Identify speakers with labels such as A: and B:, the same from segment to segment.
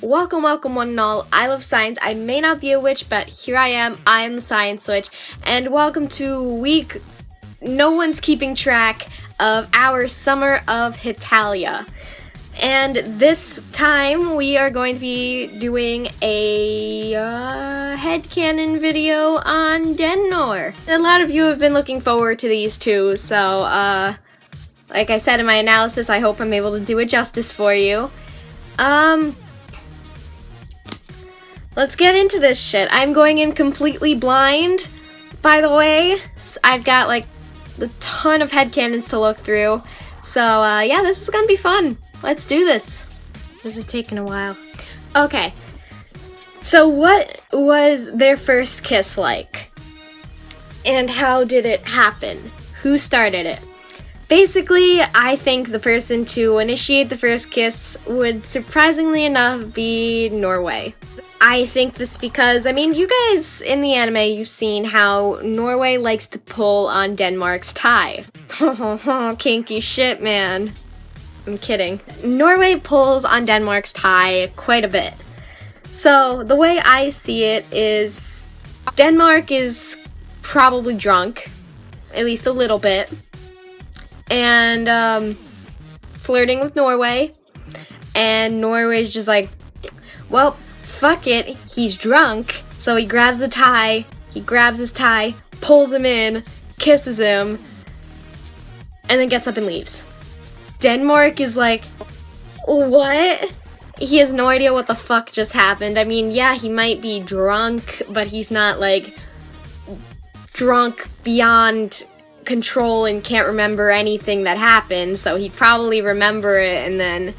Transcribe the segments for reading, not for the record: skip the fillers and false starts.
A: Welcome, welcome one and all. I love science. I may not be a witch, but here I am. I am the Science Witch. And welcome to week no one's keeping track of our Summer of Hitalia. And this time we are going to be doing a headcanon video on DenNor. A lot of you have been looking forward to these two, so like I said in my analysis, I hope I'm able to do it justice for you. Let's get into this shit. I'm going in completely blind, by the way. I've got like a ton of headcanons to look through. So yeah, this is gonna be fun. Let's do this. This is taking a while. Okay, so what was their first kiss like? And how did it happen? Who started it? Basically, I think the person to initiate the first kiss would, surprisingly enough, be Norway. I think this because, I mean, you guys in the anime, you've seen how Norway likes to pull on Denmark's tie. Kinky shit, man. I'm kidding. Norway pulls on Denmark's tie quite a bit. So, the way I see it is, Denmark is probably drunk, at least a little bit, and flirting with Norway, and Norway's just like, well, fuck it, he's drunk, so he grabs his tie, pulls him in, kisses him, and then gets up and leaves. Denmark is like, what? He has no idea what the fuck just happened. I mean, yeah, he might be drunk, but he's not, like, drunk beyond control and can't remember anything that happened, so he'd probably remember it and then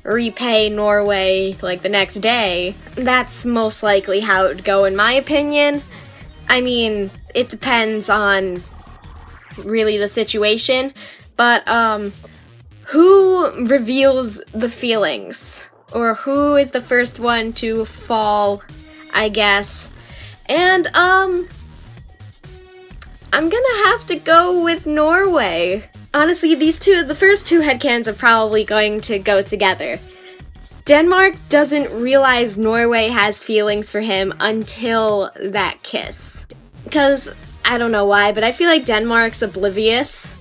A: repay Norway like the next day. That's most likely how it would go, in my opinion. I mean, it depends on really the situation, but who reveals the feelings? Or who is the first one to fall, I guess? And I'm gonna have to go with Norway. Honestly, the first two headcanons are probably going to go together. Denmark doesn't realize Norway has feelings for him until that kiss. Because, I don't know why, but I feel like Denmark's oblivious.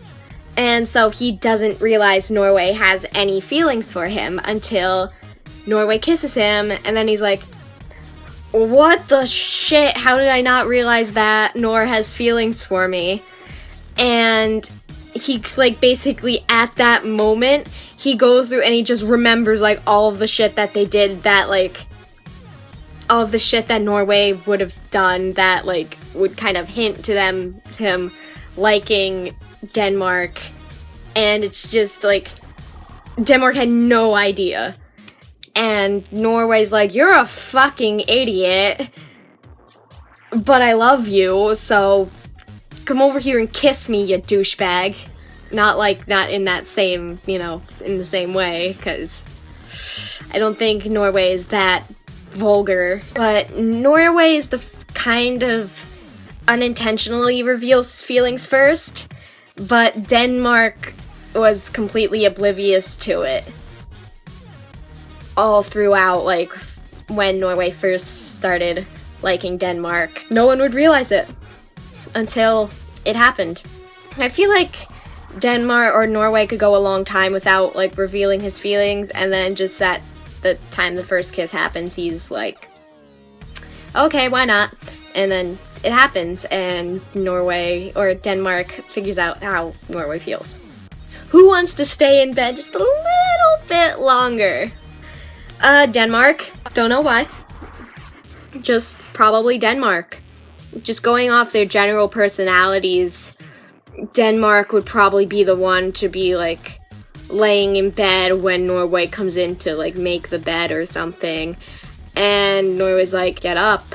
A: And so he doesn't realize Norway has any feelings for him until Norway kisses him, and then he's like, what the shit? How did I not realize that Nor has feelings for me? And he, like, basically at that moment, he goes through and he just remembers, like, all of the shit that they did that, like, all of the shit that Norway would have done that, like, would kind of hint to him liking Denmark. And it's just, like, Denmark had no idea. And Norway's like, you're a fucking idiot, but I love you, so come over here and kiss me, you douchebag. Not in that same, in the same way, because I don't think Norway is that vulgar. But Norway is the kind of unintentionally reveals his feelings first, but Denmark was completely oblivious to it all throughout, like, when Norway first started liking Denmark. No one would realize it until it happened. I feel like Denmark or Norway could go a long time without, like, revealing his feelings, and then just at the time the first kiss happens, he's like, okay, why not? And then it happens, and Norway or Denmark figures out how Norway feels. Who wants to stay in bed just a little bit longer? Denmark. Don't know why. Just probably Denmark. Just going off their general personalities, Denmark would probably be the one to be, like, laying in bed when Norway comes in to, like, make the bed or something. And Norway's like, get up.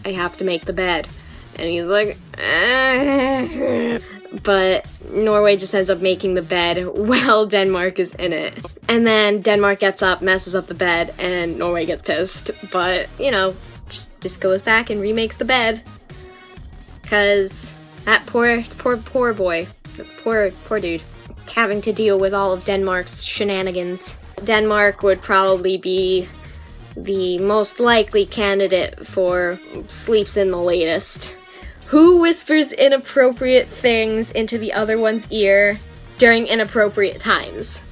A: I have to make the bed. And he's like, But Norway just ends up making the bed while Denmark is in it. And then Denmark gets up, messes up the bed, and Norway gets pissed. But, just goes back and remakes the bed. Because that poor boy, poor dude, having to deal with all of Denmark's shenanigans. Denmark would probably be the most likely candidate for sleeps in the latest. Who whispers inappropriate things into the other one's ear during inappropriate times?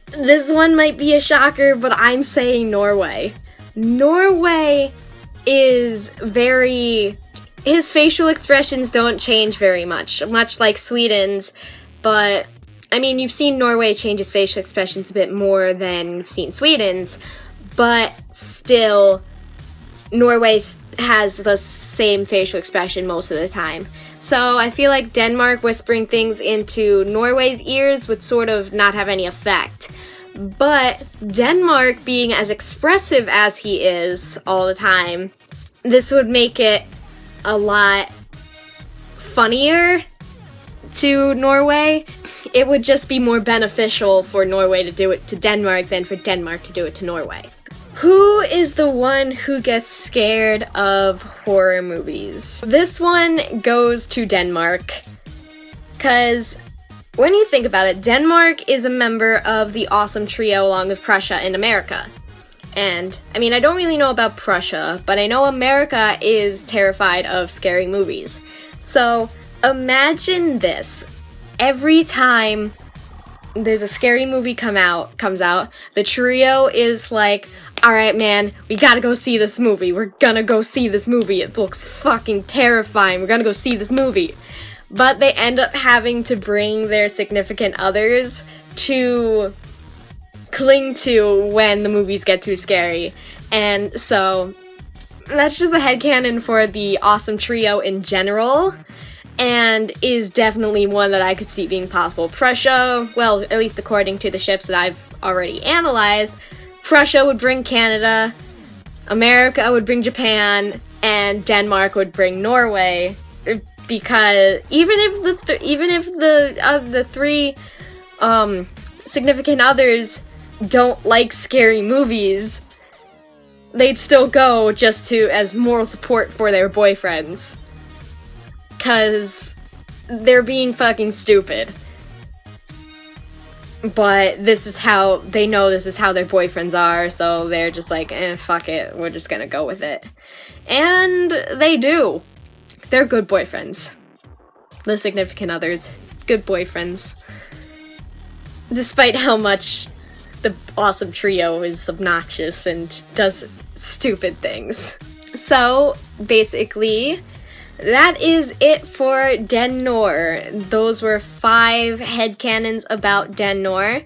A: This one might be a shocker, but I'm saying Norway. Norway is his facial expressions don't change very much like Sweden's, but I mean, you've seen Norway change his facial expressions a bit more than you've seen Sweden's, but still, Norway has the same facial expression most of the time. So I feel like Denmark whispering things into Norway's ears would sort of not have any effect. But Denmark being as expressive as he is all the time, this would make it a lot funnier to Norway. It would just be more beneficial for Norway to do it to Denmark than for Denmark to do it to Norway. Who is the one who gets scared of horror movies? This one goes to Denmark, because when you think about it, Denmark is a member of the awesome trio along with Prussia and America. And, I mean, I don't really know about Prussia, but I know America is terrified of scary movies. So, imagine this. Every time there's a scary movie comes out, the trio is like, alright man, we gotta go see this movie. We're gonna go see this movie. It looks fucking terrifying. We're gonna go see this movie. But they end up having to bring their significant others to cling to when the movies get too scary. And so, that's just a headcanon for the awesome trio in general, and is definitely one that I could see being possible. Prussia, well, at least according to the ships that I've already analyzed, Prussia would bring Canada, America would bring Japan, and Denmark would bring Norway, because even if the three significant others don't like scary movies, they'd still go just to as moral support for their boyfriends, cause they're being fucking stupid. But this is how they know, this is how their boyfriends are, so they're just like, fuck it, we're just gonna go with it. And they do. They're good boyfriends. The significant others, good boyfriends. Despite how much the awesome trio is obnoxious and does stupid things. So, basically, that is it for DenNor. Those were 5 headcanons about DenNor.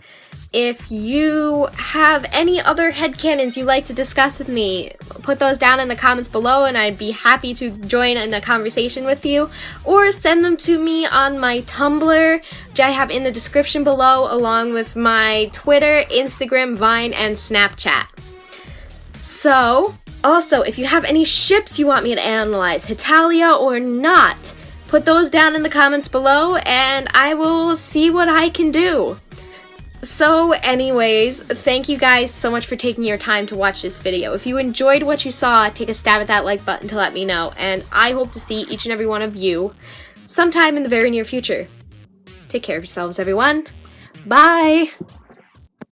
A: If you have any other headcanons you'd like to discuss with me, put those down in the comments below and I'd be happy to join in a conversation with you. Or send them to me on my Tumblr, which I have in the description below, along with my Twitter, Instagram, Vine, and Snapchat. So, also, if you have any ships you want me to analyze, Hetalia or not, put those down in the comments below and I will see what I can do. So anyways, thank you guys so much for taking your time to watch this video. If you enjoyed what you saw, take a stab at that like button to let me know, and I hope to see each and every one of you sometime in the very near future. Take care of yourselves, everyone. Bye!